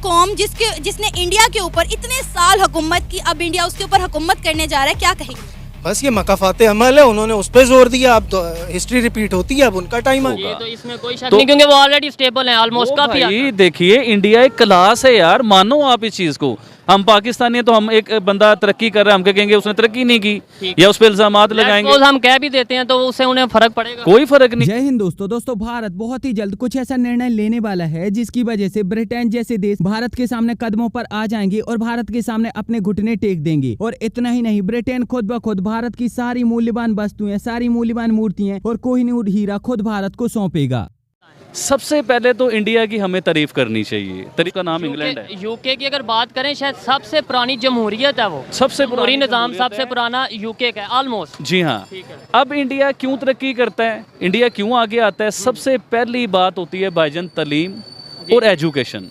कौम जिसने इंडिया के ऊपर इतने साल हुकूमत की, अब इंडिया उसके ऊपर हुकूमत करने जा रहा है, क्या कहेंगे? बस ये मकाफाते अमल है, उन्होंने उस पर जोर दिया। अब तो हिस्ट्री रिपीट होती है, अब उनका टाइम है। ये तो इसमें कोई शक नहीं, क्योंकि वो ऑलरेडी स्टेबल है ऑलमोस्ट। काफी देखिए इंडिया एक क्लास है यार, मानो आप इस चीज को। हम पाकिस्तानी है तो हम एक बंदा तरक्की कर रहा है, हम क्या कहेंगे उसने तरक्की नहीं की या उस पर इल्जामात लगाएंगे। हम कह भी देते हैं तो उससे उन्हें फर्क पड़ेगा? कोई फर्क नहीं। जय हिंद दोस्तों भारत बहुत ही जल्द कुछ ऐसा निर्णय लेने वाला है जिसकी वजह से ब्रिटेन जैसे देश भारत के सामने कदमों पर आ जाएंगे और भारत के सामने अपने घुटने टेक देंगे। और इतना ही नहीं, ब्रिटेन खुद ब खुद भारत की सारी मूल्यवान वस्तुएं, सारी मूल्यवान मूर्तियां और कोहिनूर हीरा खुद भारत को सौंपेगा। सबसे पहले तो इंडिया की हमें तारीफ करनी चाहिए। तारीफ का नाम इंग्लैंड है। यूके की अगर बात करें, शायद सबसे पुरानी जमहूरियत है वो, सबसे पुरानी निज़ाम सबसे पुराना यूके का है ऑलमोस्ट। जी हाँ। अब इंडिया क्यों तरक्की करता है, इंडिया क्यों आगे आता है? सबसे पहली बात होती है भाईजान तालीम और एजुकेशन।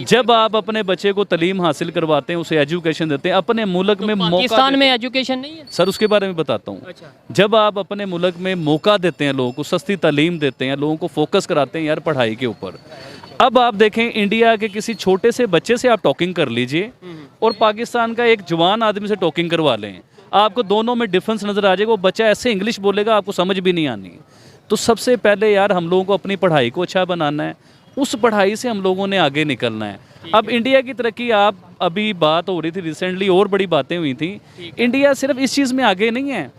जब आप अपने बच्चे को तालीम हासिल करवाते हैं, उसे एजुकेशन देते हैं, अपने मुल्क में मौका, पाकिस्तान में एजुकेशन नहीं है सर, उसके बारे में बताता हूँ। जब आप अपने मुल्क में मौका देते हैं, लोगों को सस्ती तालीम देते हैं, लोगों को फोकस कराते हैं यार पढ़ाई के ऊपर। अब आप देखें इंडिया के किसी छोटे से बच्चे से आप टॉकिंग कर लीजिए और पाकिस्तान का एक जवान आदमी से टॉकिंग करवा लें, आपको दोनों में डिफरेंस नजर आ जाएगा। वो बच्चा ऐसे इंग्लिश बोलेगा, आपको समझ भी नहीं आनी। तो सबसे पहले यार हम लोगों को अपनी पढ़ाई को अच्छा बनाना है, उस पढ़ाई से हम लोगों ने आगे निकलना है। अब इंडिया की तरक्की, आप अभी बात हो रही थी रिसेंटली और बड़ी बातें हुई थी, इंडिया सिर्फ इस चीज़ में आगे नहीं है।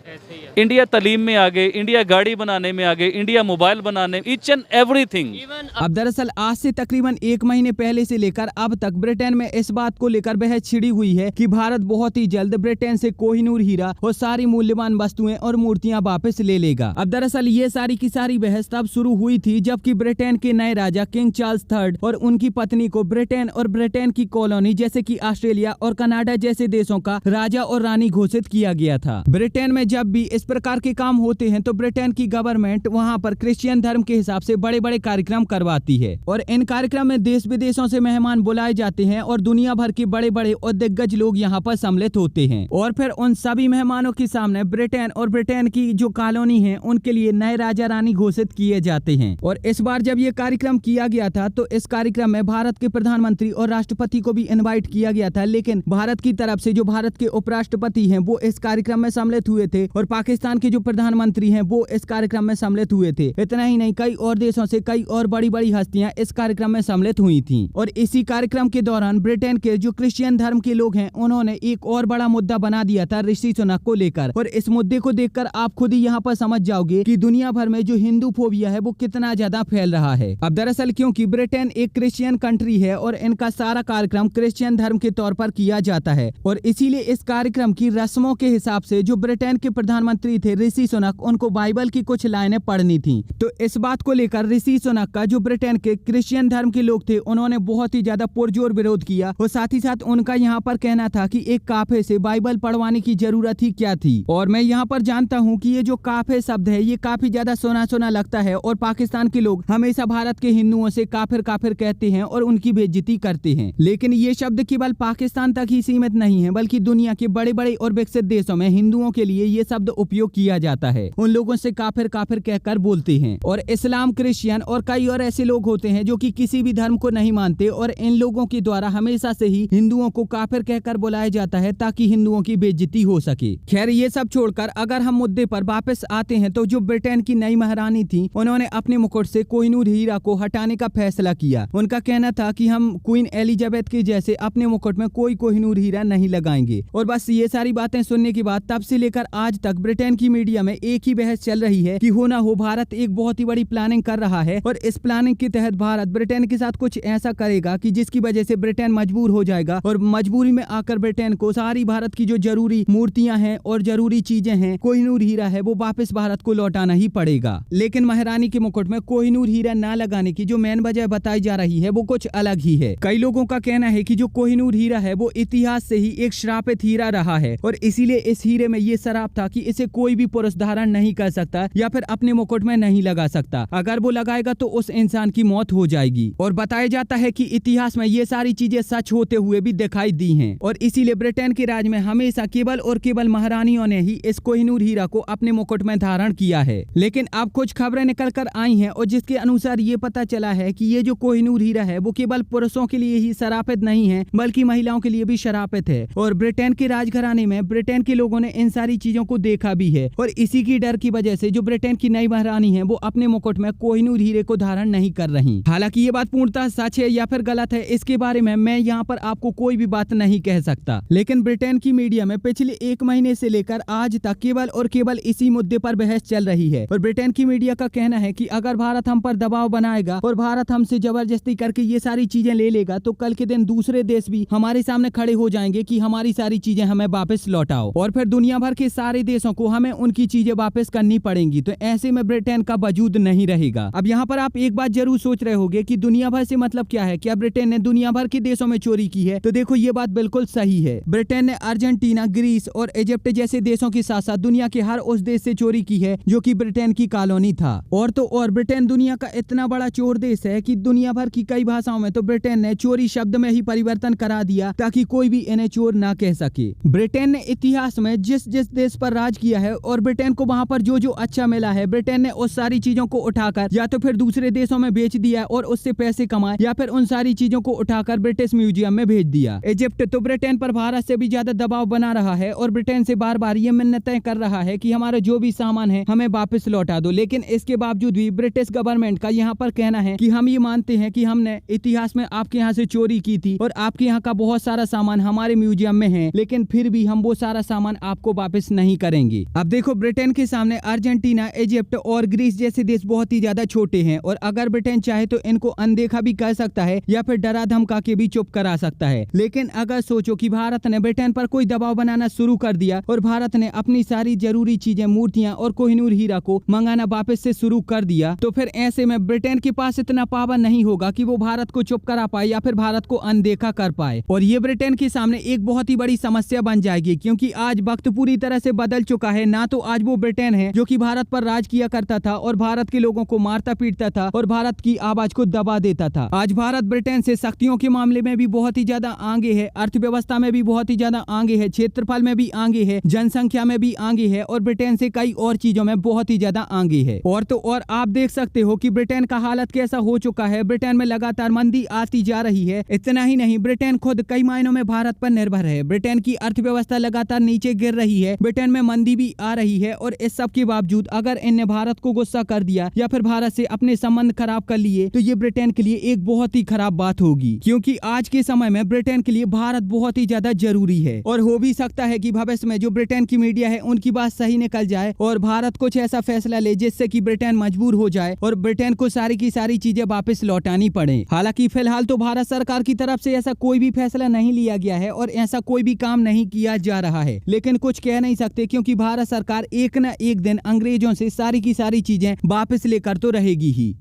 इंडिया तालीम में आगे, इंडिया गाड़ी बनाने में आगे, इंडिया मोबाइल बनाने, ईच एंड एवरीथिंग। अब दरअसल आज से तकरीबन 1 महीने पहले से लेकर अब तक ब्रिटेन में इस बात को लेकर बहस छिड़ी हुई है कि भारत बहुत ही जल्द ब्रिटेन से कोहिनूर हीरा और सारी मूल्यवान वस्तुएं और मूर्तियां वापस ले लेगा। अब दरअसल ये सारी की सारी बहस तब शुरू हुई थी जबकि ब्रिटेन के नए राजा किंग चार्ल्स III और उनकी पत्नी को ब्रिटेन और ब्रिटेन की कॉलोनी जैसे कि ऑस्ट्रेलिया और कनाडा जैसे देशों का राजा और रानी घोषित किया गया था। ब्रिटेन में जब भी इस प्रकार के काम होते हैं तो ब्रिटेन की गवर्नमेंट वहां पर क्रिश्चियन धर्म के हिसाब से बड़े बड़े कार्यक्रम करवाती है और इन कार्यक्रम में देश विदेशों से मेहमान बुलाए जाते हैं और दुनिया भर के बड़े बड़े और दिग्गज लोग यहाँ पर सम्मिलित होते हैं। और फिर उन सभी मेहमानों के सामने ब्रिटेन और ब्रिटेन की जो कॉलोनी है उनके लिए नए राजा रानी घोषित किए जाते हैं। और इस बार जब ये कार्यक्रम किया गया था तो इस कार्यक्रम में भारत के प्रधानमंत्री और राष्ट्रपति को भी इन्वाइट किया गया था, लेकिन भारत की तरफ से जो भारत के उपराष्ट्रपति हैं वो इस कार्यक्रम में सम्मिलित हुए थे और पाकिस्तान के जो प्रधानमंत्री हैं वो इस कार्यक्रम में सम्मिलित हुए थे। इतना ही नहीं, कई और देशों से कई और बड़ी बड़ी हस्तियां इस कार्यक्रम में सम्मिलित हुई थीं। और इसी कार्यक्रम के दौरान ब्रिटेन के जो क्रिश्चियन धर्म के लोग हैं उन्होंने एक और बड़ा मुद्दा बना दिया था ऋषि सुनक को लेकर। और इस मुद्दे को देखकर आप खुद ही यहाँ पर समझ जाओगे कि दुनिया भर में जो हिंदू फोबिया है वो कितना ज्यादा फैल रहा है। अब दरअसल क्योंकि ब्रिटेन एक क्रिश्चियन कंट्री है और इनका सारा कार्यक्रम क्रिश्चियन धर्म के तौर पर किया जाता है और इसीलिए इस कार्यक्रम की रस्मों के हिसाब से जो ब्रिटेन के प्रधानमंत्री थे ऋषि सुनक, उनको बाइबल की कुछ लाइनें पढ़नी थी। तो इस बात को लेकर ऋषि सुनक का जो ब्रिटेन के क्रिश्चियन धर्म के लोग थे उन्होंने बहुत ही ज्यादा पुरजोर विरोध किया और साथ ही साथ उनका यहाँ पर कहना था कि एक काफे से बाइबल पढ़वाने की जरूरत ही क्या थी। और मैं यहाँ पर जानता हूँ कि ये जो काफे शब्द है ये काफी ज्यादा सुना सुना लगता है और पाकिस्तान के लोग हमेशा भारत के हिंदुओं से काफिर काफिर कहते हैं और उनकी बेइज्जती करते हैं, लेकिन ये शब्द केवल पाकिस्तान तक ही सीमित नहीं है बल्कि दुनिया के बड़े बड़े और विकसित देशों में हिंदुओं के लिए ये शब्द उपयोग किया जाता है। उन लोगों से काफिर काफिर कहकर बोलते हैं। और इस्लाम, क्रिश्चियन और कई और ऐसे लोग होते हैं जो कि किसी भी धर्म को नहीं मानते और इन लोगों के द्वारा हमेशा से ही हिंदुओं को काफिर कहकर बुलाया जाता है ताकि हिंदुओं की बेइज्जती हो सके। खैर ये सब छोड़कर अगर हम मुद्दे पर वापस आते हैं तो जो ब्रिटेन की नई महारानी थी उन्होंने अपने मुकुट से कोहिनूर हीरा को हटाने का फैसला किया। उनका कहना था कि हम क्वीन एलिजाबेथ के जैसे अपने मुकुट में कोई कोहिनूर हीरा नहीं लगाएंगे। और बस ये सारी बातें सुनने के बाद तब से लेकर आज तक ब्रिटेन की मीडिया में एक ही बहस चल रही है कि हो ना हो भारत एक बहुत ही बड़ी प्लानिंग कर रहा है और इस प्लानिंग के तहत भारत ब्रिटेन के साथ कुछ ऐसा करेगा कि जिसकी वजह से ब्रिटेन मजबूर हो जाएगा और मजबूरी में आकर ब्रिटेन को सारी भारत की जो जरूरी मूर्तियां हैं और जरूरी चीजें हैं, कोहिनूर हीरा है, वो वापस भारत को लौटाना ही पड़ेगा। लेकिन महारानी के मुकुट में कोहिनूर हीरा न लगाने की जो मेन वजह बताई जा रही है वो कुछ अलग ही है। कई लोगों का कहना है कि जो कोहिनूर कोहिनूर हीरा है वो इतिहास से ही एक श्रापित हीरा रहा है और इसीलिए इस हीरे में ये शराब था कि इसे कोई भी पुरुष धारण नहीं कर सकता या फिर अपने मुकुट में नहीं लगा सकता। अगर वो लगाएगा तो उस इंसान की मौत हो जाएगी। और बताया जाता है कि इतिहास में ये सारी चीजें सच होते हुए भी दिखाई दी हैं और इसीलिए ब्रिटेन के राज में हमेशा केवल और केवल महारानियों ने ही इस कोहिनूर हीरा को अपने मुकुट में धारण किया है। लेकिन अब कुछ खबरें निकल कर आई हैं और जिसके अनुसार ये पता चला है कि ये जो कोहिनूर हीरा है वो केवल पुरुषों के लिए ही शरापित नहीं है बल्कि महिलाओं के लिए भी शरापित है। और ब्रिटेन के राजघराने में ब्रिटेन के लोगों ने इन सारी चीजों को देखा भी है और इसी की डर की वजह से जो ब्रिटेन की नई महारानी है वो अपने मुकुट में कोहिनूर हीरे को धारण नहीं कर रही। हालांकि ये बात पूर्णतः सच है या फिर गलत है इसके बारे में मैं यहाँ पर आपको कोई भी बात नहीं कह सकता। लेकिन ब्रिटेन की मीडिया में पिछले 1 महीने से लेकर आज तक केवल और केवल इसी मुद्दे पर बहस चल रही है और ब्रिटेन की मीडिया का कहना है कि अगर भारत हम पर दबाव बनाएगा और भारत हमसे जबरदस्ती करके ये सारी चीजें ले लेगा तो कल के दिन दूसरे देश भी हमारे सामने खड़े हो जाएंगे कि हमारी सारी चीजें हमें वापस लौटाओ और फिर दुनिया भर के सारे देशों को हमें उनकी चीजें वापस करनी पड़ेंगी। तो ऐसे में ब्रिटेन का वजूद नहीं रहेगा। अब यहाँ पर आप एक बात जरूर सोच रहे होंगे कि दुनिया भर से मतलब क्या है, क्या ब्रिटेन ने दुनिया भर के देशों में चोरी की है? तो देखो ये बात बिल्कुल सही है। ब्रिटेन ने अर्जेंटीना, ग्रीस और इजिप्ट जैसे देशों के साथ साथ दुनिया के हर उस देश से चोरी की है जो कि ब्रिटेन की कॉलोनी था। और तो और ब्रिटेन दुनिया का इतना बड़ा चोर देश है कि दुनिया भर की कई भाषाओं में तो ब्रिटेन ने चोरी शब्द में ही परिवर्तन करा दिया ताकि कोई भी इन्हें चोर ना कह सके। ब्रिटेन ने इतिहास में जिस जिस देश पर राज किया है और ब्रिटेन को वहां पर जो जो अच्छा मिला है ब्रिटेन ने उस सारी चीजों को उठाकर या तो फिर दूसरे देशों में बेच दिया और उससे पैसे कमाए या फिर उन सारी चीजों को उठाकर ब्रिटिश म्यूजियम में भेज दिया। इजिप्ट तो ब्रिटेन पर भारत से भी ज्यादा दबाव बना रहा है और ब्रिटेन से बार बार ये मिन्नतें कर रहा है कि हमारा जो भी सामान है हमें वापस लौटा दो। लेकिन इसके बावजूद भी ब्रिटिश गवर्नमेंट का यहाँ पर कहना है कि हम ये मानते हैं कि हमने इतिहास में आपके यहाँ से चोरी की थी और आपके यहाँ का बहुत सारा सामान हमारे म्यूजियम में है, लेकिन फिर भी हम वो सारा सामान आपको वापस नहीं करेंगे। अब देखो ब्रिटेन के सामने अर्जेंटीना, इजिप्ट और ग्रीस जैसे देश बहुत ही ज्यादा छोटे हैं और अगर ब्रिटेन चाहे तो इनको अनदेखा भी कर सकता है या फिर डरा धमका के भी चुप करा सकता है। लेकिन अगर सोचो कि भारत ने ब्रिटेन पर कोई दबाव बनाना शुरू कर दिया और भारत ने अपनी सारी जरूरी चीजें, मूर्तियां और कोहिनूर हीरा को मंगाना वापस से शुरू कर दिया तो फिर ऐसे में ब्रिटेन के पास इतना पावर नहीं होगा कि वो भारत को चुप करा पाए या फिर भारत को अनदेखा कर पाए। और ये ब्रिटेन के सामने एक बहुत ही बड़ी समस्या बन जाएगी क्योंकि आज वक्त पूरी तरह से बदल चुका है। ना तो आज वो ब्रिटेन है जो कि भारत पर राज किया करता था और भारत के लोगों को मारता पीटता था और भारत की आवाज को दबा देता था। आज भारत ब्रिटेन से शक्तियों के मामले में भी बहुत ही ज्यादा आगे है, अर्थव्यवस्था में भी बहुत ही ज्यादा आगे है, क्षेत्रफल में भी आगे है, जनसंख्या में भी आगे है और ब्रिटेन से कई और चीजों में बहुत ही ज्यादा आगे है। और तो और आप देख सकते हो कि ब्रिटेन का हालत कैसा हो चुका है। ब्रिटेन में लगातार मंदी आती जा रही है। इतना ही नहीं, ब्रिटेन खुद कई मायनों में भारत पर निर्भर है। ब्रिटेन की अर्थव्यवस्था लगातार नीचे गिर रही है, ब्रिटेन में मंदी भी आ रही है और इस सब के बावजूद अगर इनने भारत को गुस्सा कर दिया या फिर भारत से अपने संबंध खराब कर लिए तो ये ब्रिटेन के लिए एक बहुत ही खराब बात होगी क्योंकि आज के समय में ब्रिटेन के लिए भारत बहुत ही ज्यादा जरूरी है। और हो भी सकता है कि भविष्य में जो ब्रिटेन की मीडिया है उनकी बात सही निकल जाए और भारत कुछ ऐसा फैसला ले जिससे कि ब्रिटेन मजबूर हो जाए और ब्रिटेन को सारी की सारी चीजें वापस लौटानी पड़े। हालांकि फिलहाल तो भारत सरकार की तरफ से ऐसा कोई भी फैसला नहीं लिया गया है और ऐसा कोई भी काम नहीं किया जा रहा है, लेकिन कुछ कह नहीं सकते क्योंकि भारत सरकार एक न एक दिन अंग्रेजों से सारी की सारी चीजें वापस लेकर तो रहेगी ही।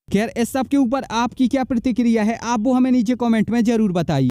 खैर इस सब के ऊपर आपकी क्या प्रतिक्रिया है आप वो हमें नीचे कमेंट में जरूर बताइए।